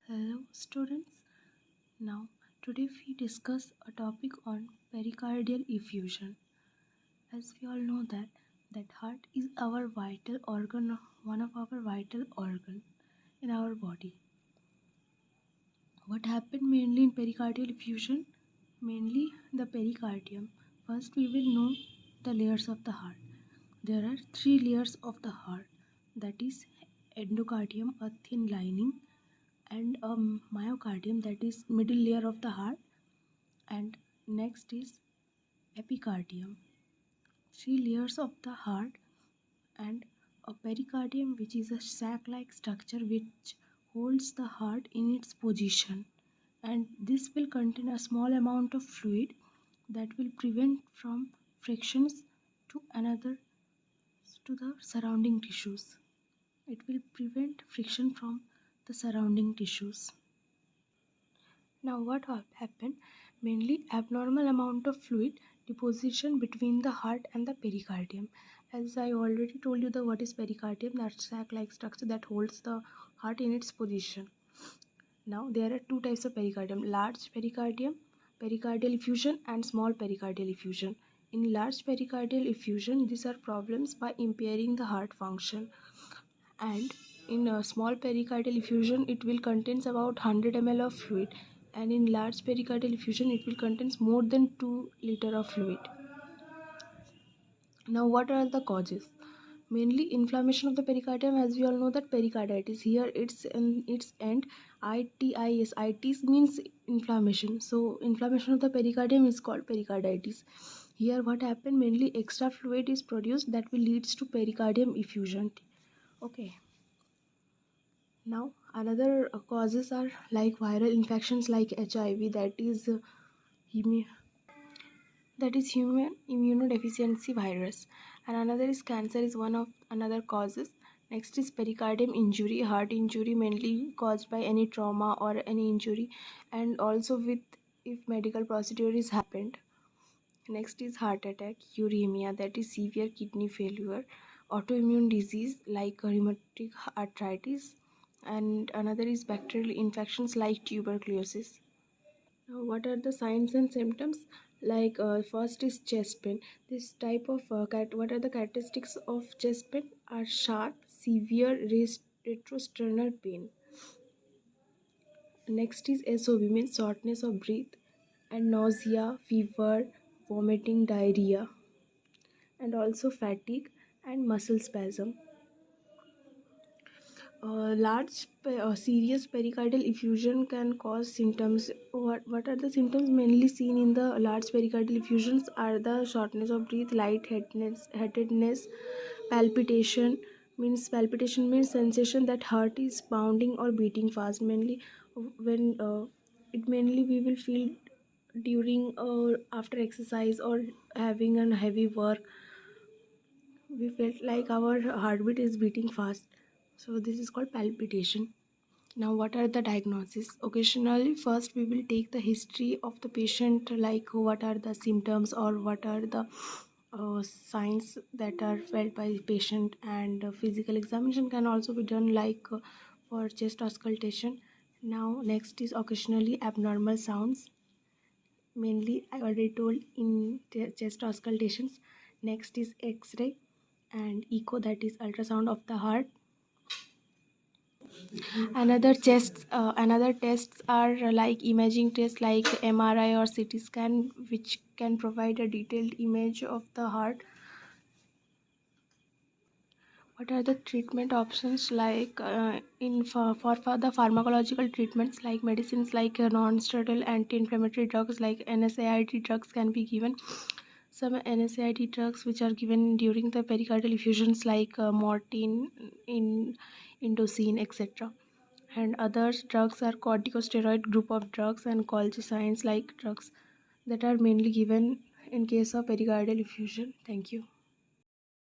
Hello students. Now today we discuss a topic on pericardial effusion. As we all know that heart is our vital organ, one of our vital organ in our body. What happened mainly in pericardial effusion? Mainly the pericardium. First we will know the layers of the heart. There are three layers of the heart, that is endocardium, a thin lining, and myocardium, that is middle layer of the heart, and next is epicardium, three layers of the heart, and a pericardium, which is a sac like structure which holds the heart in its position, and this will contain a small amount of fluid that will prevent from frictions to another to the surrounding tissues. It will prevent friction from the surrounding tissues. Now what happened? Mainly abnormal amount of fluid deposition between the heart and the pericardium. As I already told you what is pericardium, that's sac-like structure that holds the heart in its position. Now there are two types of pericardium: large pericardium, pericardial effusion, and small pericardial effusion. In large pericardial effusion, these are problems by impairing the heart function, and in a small pericardial effusion it will contains about 100 ml of fluid, and in large pericardial effusion it will contains more than 2 liter of fluid. Now what are the causes? Mainly inflammation of the pericardium. As we all know that pericarditis, here it's in its end itis means inflammation, so inflammation of the pericardium is called pericarditis. Here what happened, mainly extra fluid is produced that will leads to pericardium effusion. Okay. Now another causes are like viral infections like HIV, heme- that is human immunodeficiency virus, and another is cancer is one of another causes. Next is pericardium injury, heart injury mainly caused by any trauma or any injury, and also with if medical procedure is happened. Next is heart attack, uremia, that is severe kidney failure, autoimmune disease like rheumatoid arthritis, and another is bacterial infections like tuberculosis. Now, what are the signs and symptoms? Like first is chest pain. This type of what are the characteristics of chest pain? Are sharp, severe retrosternal pain. Next is SOB, means shortness of breath, and nausea, fever, vomiting, diarrhea, and also fatigue and muscle spasm. Serious pericardial effusion can cause symptoms. What are the symptoms mainly seen in the large pericardial effusions are the shortness of breath, lightheadedness, palpitation means sensation that heart is pounding or beating fast. Mainly when it mainly we will feel during or after exercise or having a heavy work, we felt like our heartbeat is beating fast, so this is called palpitation. Now what are the diagnoses? Occasionally first we will take the history of the patient, like what are the symptoms or what are the signs that are felt by the patient, and physical examination can also be done, like for chest auscultation. Now next is occasionally abnormal sounds, mainly I already told in chest auscultations. Next is x-ray and echo, that is ultrasound of the heart. Another tests are like imaging tests like MRI or CT scan, which can provide a detailed image of the heart. What are the treatment options? Like for the pharmacological treatments, like medicines like non-steroidal anti-inflammatory drugs like NSAID drugs can be given. Some NSAID drugs which are given during the pericardial effusions like morphine, indocin, etc. And other drugs are corticosteroid group of drugs and colchicines like drugs that are mainly given in case of pericardial effusion. Thank you.